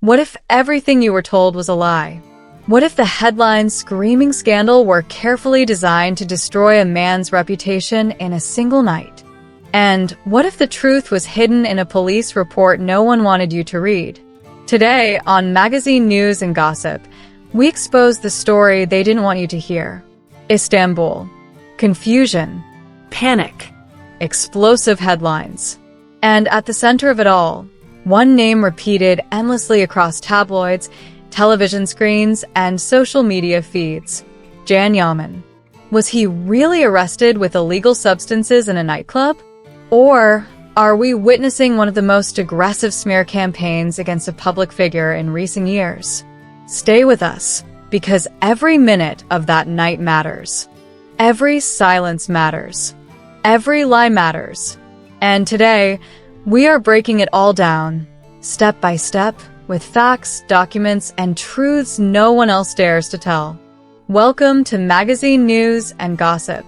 What if everything you were told was a lie? What if the headline screaming scandal were carefully designed to destroy a man's reputation in a single night? And what if the truth was hidden in a police report no one wanted you to read? Today, on Magazine News and Gossip, we expose the story they didn't want you to hear. Istanbul. Confusion. Panic. Explosive headlines. And at the center of it all, one name repeated endlessly across tabloids, television screens, and social media feeds. YAMAN. Was he really arrested with illegal substances in a nightclub? Or are we witnessing one of the most aggressive smear campaigns against a public figure in recent years? Stay with us, because every minute of that night matters. Every silence matters. Every lie matters. And today, we are breaking it all down, step by step, with facts, documents, and truths no one else dares to tell. Welcome to Magazine News and Gossip.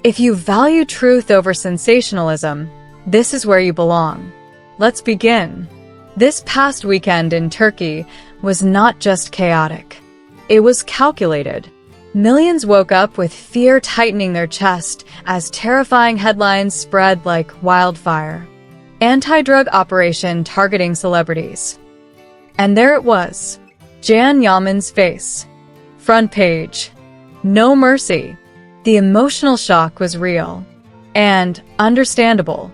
If you value truth over sensationalism, this is where you belong. Let's begin. This past weekend in Turkey was not just chaotic. It was calculated. Millions woke up with fear tightening their chest as terrifying headlines spread like wildfire. Anti-drug operation targeting celebrities. And there it was, YAMAN's face. Front page. No mercy. The emotional shock was real. And understandable.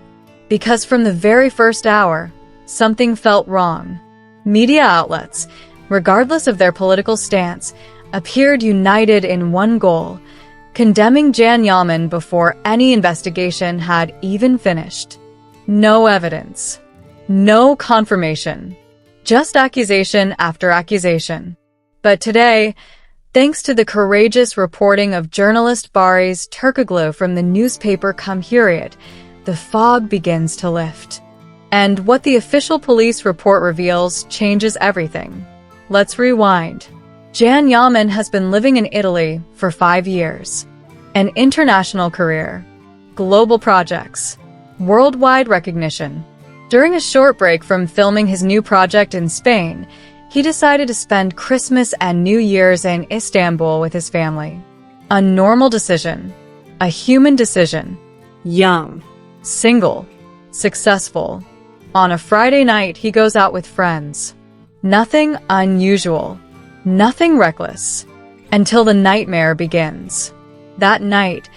Because from the very first hour, something felt wrong. Media outlets, regardless of their political stance, appeared united in one goal, condemning YAMAN before any investigation had even finished. No evidence. No confirmation. Just accusation after accusation. But today, thanks to the courageous reporting of journalist Barış Turkoglu from the newspaper Cumhuriyet, the fog begins to lift. And what the official police report reveals changes everything. Let's rewind. YAMAN has been living in Italy for 5 years. An international career. Global projects. Worldwide recognition. During a short break from filming his new project in Spain, he decided to spend Christmas and New Year's in Istanbul with his family. A normal decision. A human decision. Young. Single. Successful. On a Friday night, he goes out with friends. Nothing unusual. Nothing reckless. Until the nightmare begins. That night,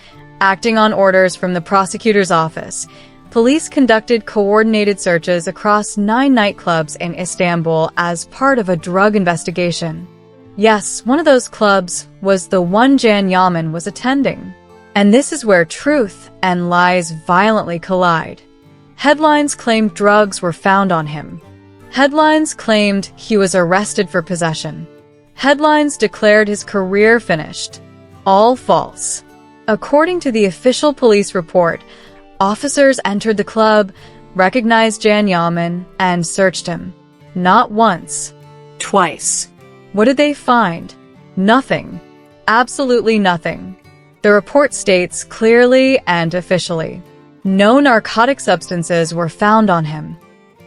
acting on orders from the prosecutor's office, police conducted coordinated searches across 9 nightclubs in Istanbul as part of a drug investigation. Yes, one of those clubs was the one YAMAN was attending. And this is where truth and lies violently collide. Headlines claimed drugs were found on him. Headlines claimed he was arrested for possession. Headlines declared his career finished. All false. According to the official police report, officers entered the club, recognized YAMAN, and searched him. Not once. Twice. What did they find? Nothing. Absolutely nothing. The report states clearly and officially, no narcotic substances were found on him.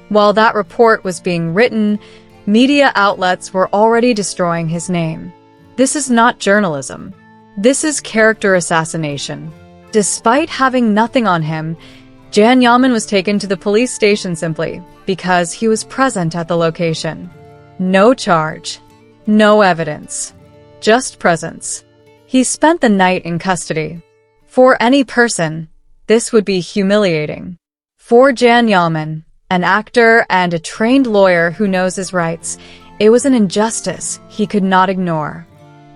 While that report was being written, media outlets were already destroying his name. This is not journalism. This is character assassination. Despite having nothing on him, YAMAN was taken to the police station simply because he was present at the location. No charge. No evidence. Just presence. He spent the night in custody. For any person, this would be humiliating. For YAMAN, an actor and a trained lawyer who knows his rights, it was an injustice he could not ignore.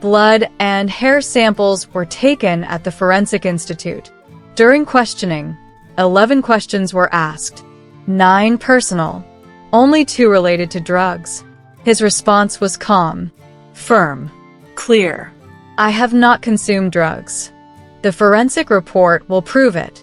Blood and hair samples were taken at the Forensic Institute. During questioning, 11 questions were asked, 9 personal, only 2 related to drugs. His response was calm, firm, clear. I have not consumed drugs. The forensic report will prove it.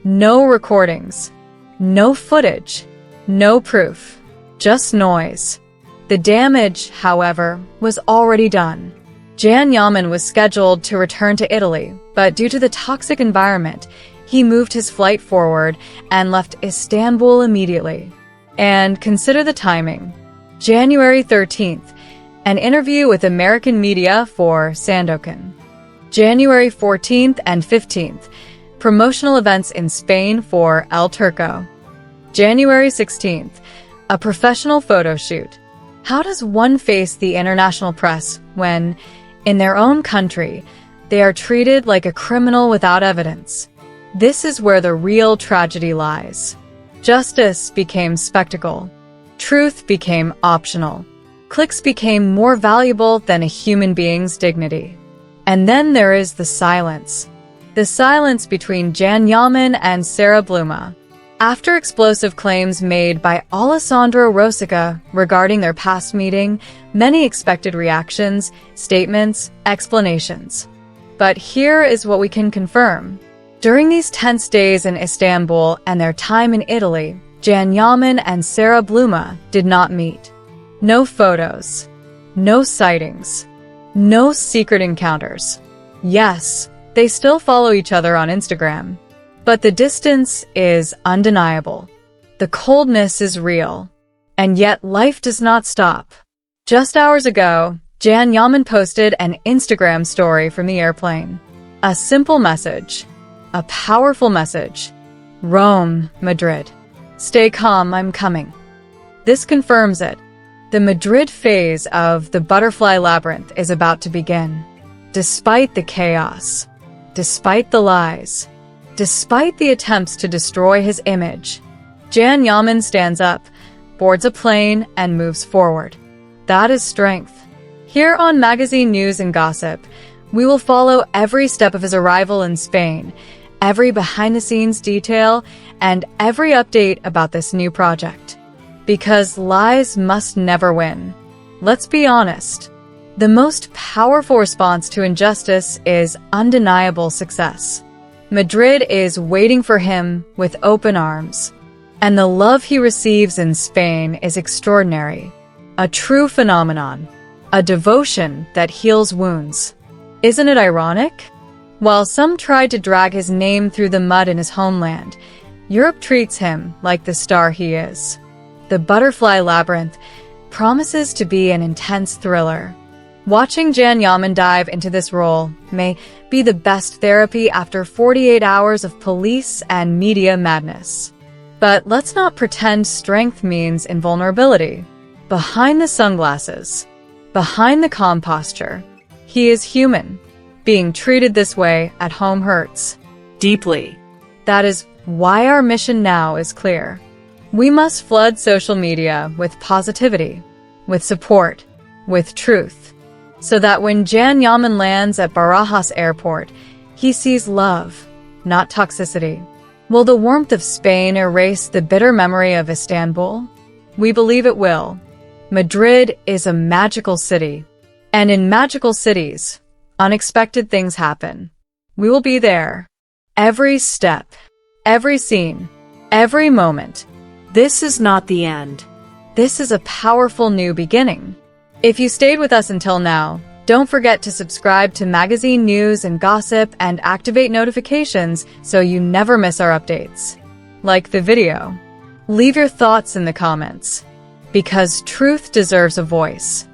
No recordings. No footage. No proof. Just noise. The damage, however, was already done. YAMAN was scheduled to return to Italy, but due to the toxic environment, he moved his flight forward and left Istanbul immediately. And consider the timing. January 13th, an interview with American media for Sandokan. January 14th and 15th, promotional events in Spain for El Turco. January 16th, a professional photo shoot. How does one face the international press when, in their own country, they are treated like a criminal without evidence? This is where the real tragedy lies. Justice became spectacle. Truth became optional. Clicks became more valuable than a human being's dignity. And then there is the silence. The silence between YAMAN and Sarah Bluma. After explosive claims made by Alessandro Rosica regarding their past meeting, many expected reactions, statements, explanations. But here is what we can confirm. During these tense days in Istanbul and their time in Italy, YAMAN and Sarah Bluma did not meet. No photos. No sightings. No secret encounters. Yes, they still follow each other on Instagram. But the distance is undeniable. The coldness is real. And yet life does not stop. Just hours ago, YAMAN posted an Instagram story from the airplane. A simple message. A powerful message. Rome, Madrid. Stay calm, I'm coming. This confirms it. The Madrid phase of the butterfly labyrinth is about to begin. Despite the chaos. Despite the lies. Despite the attempts to destroy his image, YAMAN stands up, boards a plane, and moves forward. That is strength. Here on Magazine News and Gossip, we will follow every step of his arrival in Spain, every behind-the-scenes detail, and every update about this new project. Because lies must never win. Let's be honest. The most powerful response to injustice is undeniable success. Madrid is waiting for him with open arms. And the love he receives in Spain is extraordinary. A true phenomenon. A devotion that heals wounds. Isn't it ironic? While some tried to drag his name through the mud in his homeland, Europe treats him like the star he is. The Butterfly Labyrinth promises to be an intense thriller. Watching YAMAN dive into this role may be the best therapy after 48 hours of police and media madness. But let's not pretend strength means invulnerability. Behind the sunglasses, behind the calm posture, he is human. Being treated this way at home hurts deeply. That is why our mission now is clear. We must flood social media with positivity, with support, with truth. So that when YAMAN lands at Barajas Airport, he sees love, not toxicity. Will the warmth of Spain erase the bitter memory of Istanbul? We believe it will. Madrid is a magical city. And in magical cities, unexpected things happen. We will be there. Every step, every scene, every moment. This is not the end. This is a powerful new beginning. If you stayed with us until now, don't forget to subscribe to Magazine News and Gossip and activate notifications so you never miss our updates. Like the video. Leave your thoughts in the comments. Because truth deserves a voice.